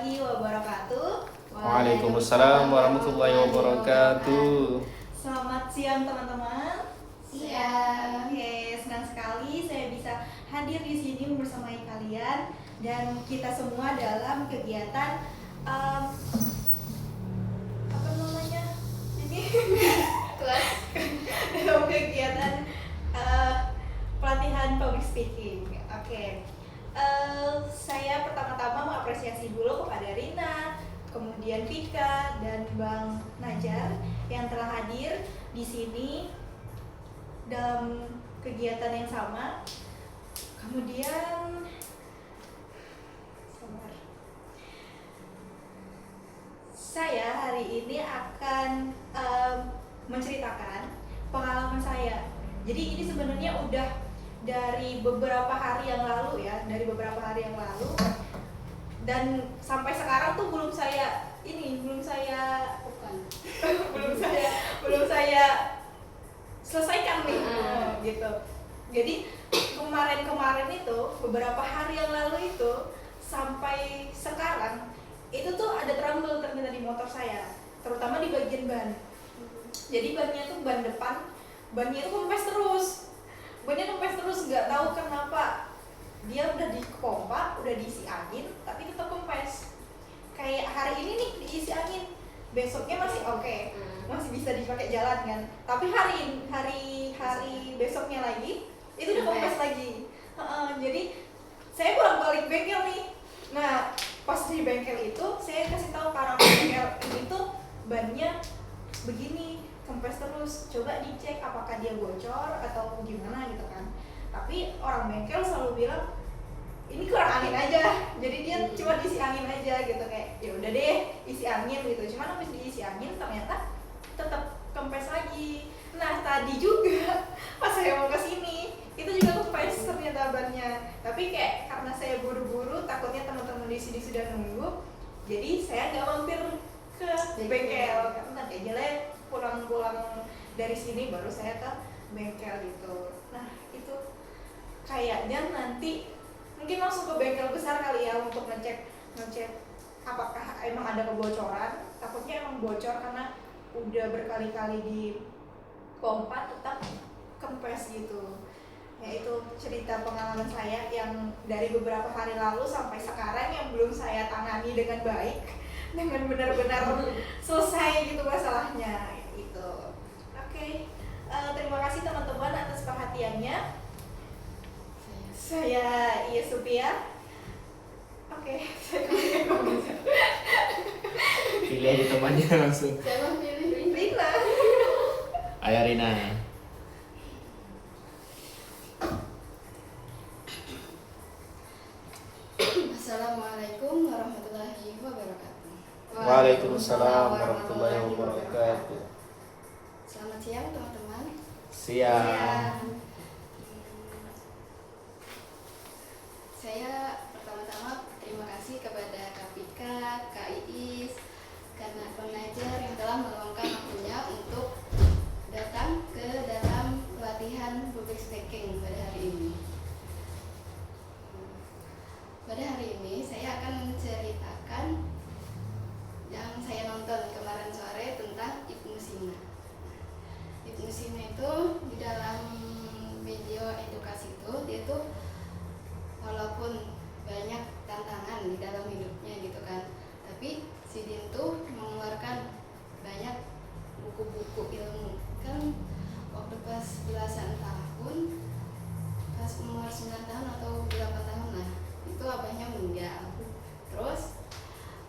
warahmatullahi wabarakatuh. Waalaikumsalam warahmatullahi wabarakatuh. Selamat siang teman-teman. Siang. Oke, senang sekali saya bisa hadir di sini bersamai kalian dan kita semua dalam kegiatan apa namanya ini Kelas dalam kegiatan pelatihan public speaking. Oke. Saya pertama-tama mengapresiasi dulu kepada Rina, kemudian Vika dan Bang Najar yang telah hadir di sini dalam kegiatan yang sama. Kemudian saya hari ini akan menceritakan pengalaman saya. Jadi ini sebenarnya udah dari beberapa hari yang lalu ya, dan sampai sekarang tuh belum saya belum saya selesaikan nih, gitu. Jadi kemarin itu beberapa hari yang lalu itu sampai sekarang itu tuh ada trouble ternyata di motor saya, terutama di bagian ban. Jadi bannya tuh ban depan, bannya itu kempes terus, nggak tahu kenapa. Dia udah dipompa, udah diisi angin, tapi tetap kempes. Kayak hari ini nih diisi angin, besoknya masih oke, masih bisa dipakai jalan kan. Tapi hari besoknya lagi itu udah kempes lagi. Jadi saya bolak-balik bengkel nih. Nah, pas di bengkel itu saya kasih tahu ke orang bengkel ini tuh bannya begini, kempes terus, coba dicek apakah dia bocor atau gimana gitu kan. Tapi orang bengkel selalu bilang ini kurang angin aja, jadi dia cuma diisi angin aja gitu, kayak ya udah deh isi angin gitu. Cuman habis diisi angin ternyata tetap kempes lagi. Nah tadi juga pas saya mau kesini itu juga kempes ternyata bannya. Tapi kayak karena saya buru-buru, takutnya teman-teman di sini sudah nunggu, jadi saya nggak mampir ke bengkel karena nanti aja lah pulang dari sini baru saya ke bengkel gitu. Nah itu kayaknya nanti mungkin langsung ke bengkel besar kali ya untuk ngecek apakah emang ada kebocoran. Takutnya emang bocor karena udah berkali-kali di pompa tetap kempes gitu. Ya itu cerita pengalaman saya yang dari beberapa hari lalu sampai sekarang yang belum saya tangani dengan baik, dengan benar-benar selesai gitu masalahnya itu. Oke. Terima kasih teman-teman atas perhatiannya. Saya Yesupia. Oke, Pilih aja temannya langsung. Siapa pilih? Rina. Ayo Rina. Assalamualaikum warahmatullahi wabarakatuh. Waalaikumsalam warahmatullahi wabarakatuh. Selamat siang teman-teman. Siang. Saya pertama-tama terima kasih kepada Kak Pika, Kak Iis, karena Bang Najar yang telah meluangkan waktunya untuk datang ke dalam pelatihan public speaking pada hari ini. Pada hari ini saya akan menceritakan yang saya nonton kemarin sore tentang Ibnu Sina. Ibnu Sina itu di dalam video edukasi itu dia tuh walaupun banyak tantangan di dalam hidupnya gitu kan, tapi si Din tuh mengeluarkan banyak buku-buku ilmu kan. Waktu pas belasan tahun, pas umur 9 tahun atau 8 tahun lah, itu abahnya meninggal. Terus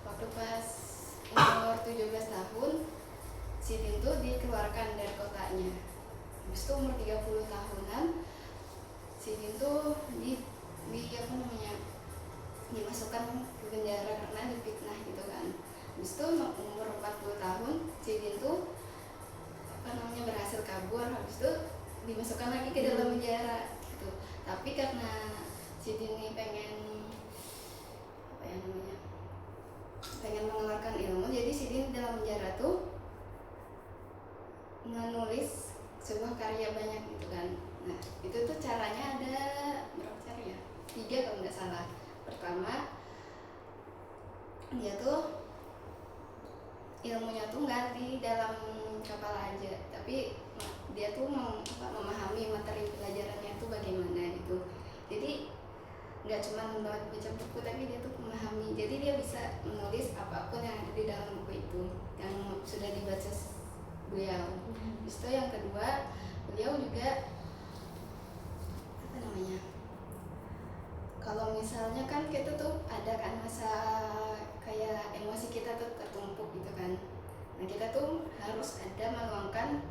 waktu pas umur 17 tahun si Din tuh dikeluarkan dari kotanya. Habis itu umur 30 tahunan si Din tuh dimasukkan ke penjara karena difitnah gitu kan. Habis itu umur 40 tahun si Din tuh berhasil kabur. Habis itu dimasukkan lagi ke dalam penjara gitu. Tapi karena si Din ini pengen mengeluarkan ilmu, jadi si Din dalam penjara tuh menulis sebuah karya banyak gitu kan. Nah itu tuh caranya ada berapa cara ya? 3 kalau nggak salah. Pertama dia tuh ilmunya tuh nggak di dalam kepala aja, tapi dia tuh memahami materi pelajarannya itu bagaimana gitu. Jadi nggak cuma baca buku, tapi dia tuh memahami. Jadi dia bisa menulis apapun yang ada di dalam buku itu yang sudah dibaca beliau. Terus itu yang kedua, beliau juga apa namanya? Kalau misalnya kan kita tuh ada kan masa kayak emosi kita tuh tertumpuk gitu kan. Nah kita tuh harus ada meluangkan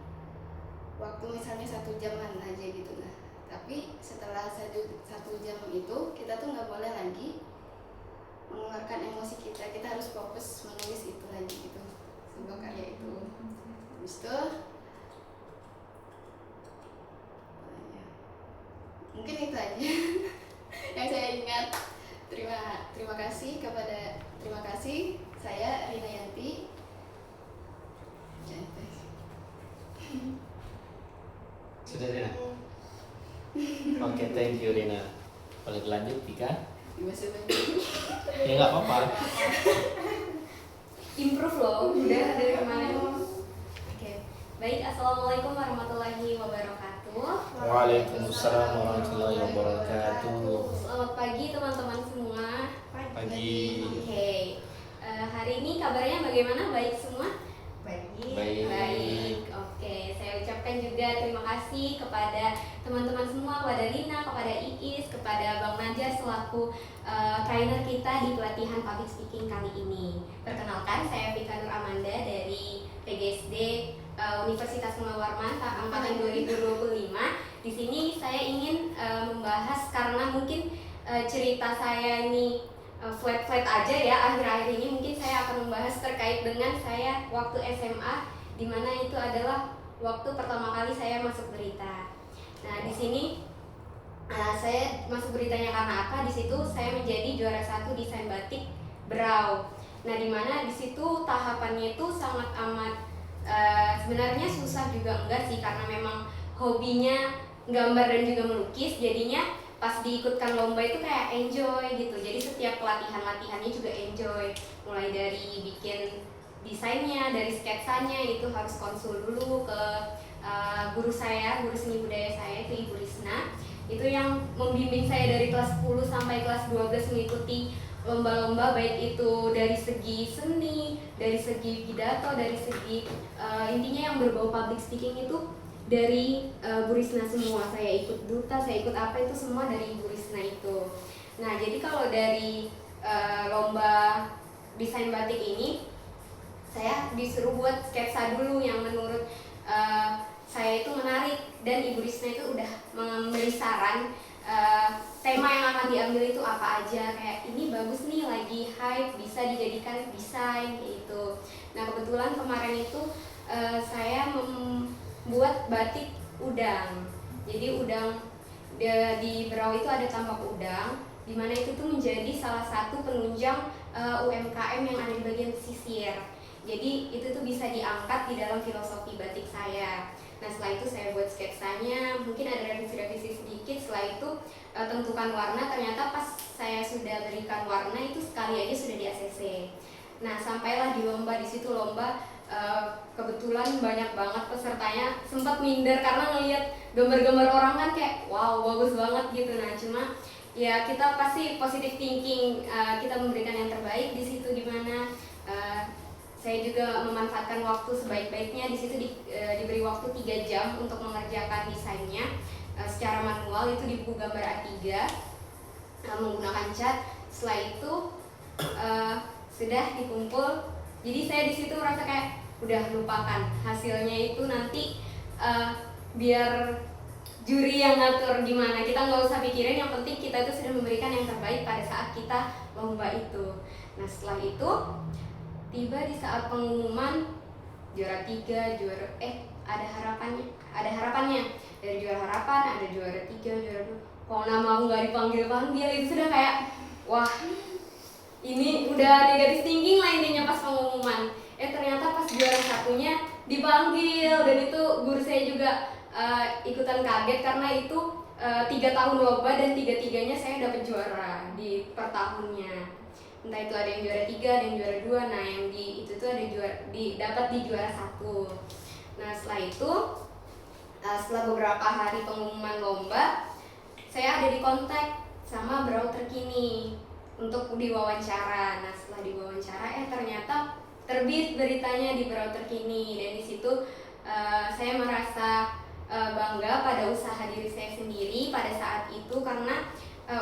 waktu misalnya 1 jaman aja gitu. Nah tapi setelah satu jam itu kita tuh nggak boleh lagi mengeluarkan emosi kita. Kita harus fokus menulis itu lagi gitu, sebuah karya itu. Habis itu mungkin itu aja yang saya ingat. Terima kasih, saya Rina Yanti. Sudah Rina? Oke, thank you Rina. Boleh dilanjut Tika? Ya nggak apa-apa. Improve loh, udah dari kemarin. Oke, baik. Assalamualaikum warahmatullahi wabarakatuh. Waalaikumsalam warahmatullahi wabarakatuh. Selamat pagi teman-teman semua. Pagi. Oke, hari ini kabarnya bagaimana? Baik semua? Baik. Oke, saya ucapkan juga terima kasih kepada teman-teman semua, kepada Rina, kepada Iis, kepada Bang Najar selaku trainer kita di pelatihan public speaking kali ini. Perkenalkan, saya Vika Nur Amanda dari PGSD Universitas Munawarman angkatan 2025. Di sini saya ingin membahas karena mungkin cerita saya ini flat aja ya akhir-akhir ini. Mungkin saya akan membahas terkait dengan saya waktu SMA, di mana itu adalah waktu pertama kali saya masuk berita. Nah di sini saya masuk beritanya karena apa? Di situ saya menjadi juara 1 desain batik Berau. Nah di mana di situ tahapannya itu sangat amat sebenarnya susah juga enggak sih, karena memang hobinya gambar dan juga melukis, jadinya pas diikutkan lomba itu kayak enjoy gitu. Jadi setiap latihannya juga enjoy, mulai dari bikin desainnya, dari sketsanya itu harus konsul dulu ke guru saya, guru seni budaya saya itu Ibu Risna. Itu yang membimbing saya dari kelas 10 sampai kelas 12 mengikuti lomba-lomba, baik itu dari segi seni, dari segi pidato, dari segi intinya yang berbau public speaking itu dari Bu Risna semua. Saya ikut duta, saya ikut apa itu semua dari Bu Risna itu. Nah jadi kalau dari lomba desain batik ini saya disuruh buat sketsa dulu yang menurut saya itu menarik, dan Ibu Risna itu udah memberi saran tema yang akan diambil itu apa aja, kayak ini bagus nih lagi hype, bisa dijadikan desain gitu. Nah kebetulan kemarin itu saya membuat batik udang. Jadi udang di Berau itu ada tambak udang, dimana itu tuh menjadi salah satu penunjang UMKM yang ada di bagian pesisir. Jadi itu tuh bisa diangkat di dalam filosofi batik saya. Nah setelah itu saya buat sketsanya, mungkin ada revisi-revisi sedikit. Setelah itu tentukan warna, ternyata pas saya sudah berikan warna itu sekali aja sudah di ACC. Nah sampailah di lomba, di situ lomba kebetulan banyak banget pesertanya, sempat minder karena ngelihat gambar-gambar orang kan kayak wow bagus banget gitu. Nah cuma ya kita pasti positive thinking, kita memberikan yang terbaik di situ, dimana saya juga memanfaatkan waktu sebaik-baiknya. Di situ diberi waktu 3 jam untuk mengerjakan desainnya secara manual, itu di buku gambar A3 menggunakan cat. Setelah itu sudah dikumpul. Jadi saya di situ merasa kayak udah lupakan hasilnya, itu nanti biar juri yang ngatur gimana, kita nggak usah pikirin, yang penting kita itu sudah memberikan yang terbaik pada saat kita lomba itu. Nah setelah itu tiba di saat pengumuman juara 3, ada harapannya dari juara harapan, ada juara 3, juara 2. Kalau nama aku nggak dipanggil itu sudah kayak wah ini udah negatif thinking lah intinya pas pengumuman. Ternyata pas juara 1-nya dipanggil, dan itu guru saya juga ikutan kaget karena itu 3 tahun lomba dan 3-tiganya saya dapat juara di per tahunnya. entah itu ada yang juara 3, ada yang juara 2. Nah yang di itu tuh ada dapat di juara 1. Nah setelah itu setelah beberapa hari pengumuman lomba, saya ada di kontak sama Brau Terkini untuk diwawancara. Nah setelah diwawancara ternyata terbit beritanya di Brau Terkini, dan di situ saya merasa bangga pada usaha diri saya sendiri pada saat itu, karena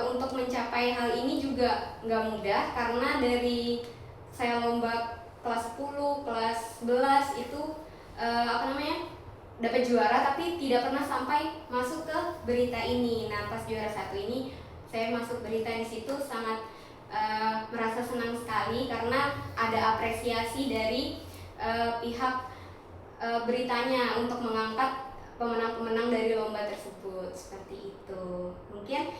untuk mencapai hal ini juga nggak mudah, karena dari saya lomba kelas 10, kelas 11 itu dapat juara tapi tidak pernah sampai masuk ke berita ini. Nah pas juara 1 ini saya masuk berita, di situ sangat merasa senang sekali karena ada apresiasi dari pihak beritanya untuk mengangkat pemenang-pemenang dari lomba tersebut. Seperti itu. Mungkin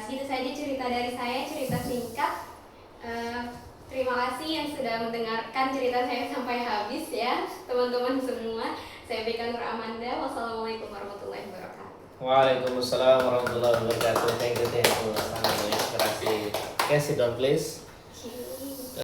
segitu saja cerita dari saya, cerita singkat. Terima kasih yang sudah mendengarkan cerita saya sampai habis ya teman-teman semua. Saya Beka Nur Amanda. Wassalamualaikum warahmatullahi wabarakatuh. Waalaikumsalam warahmatullahi wabarakatuh. Thank you. Sangat menginspirasi. Okay, sit down please.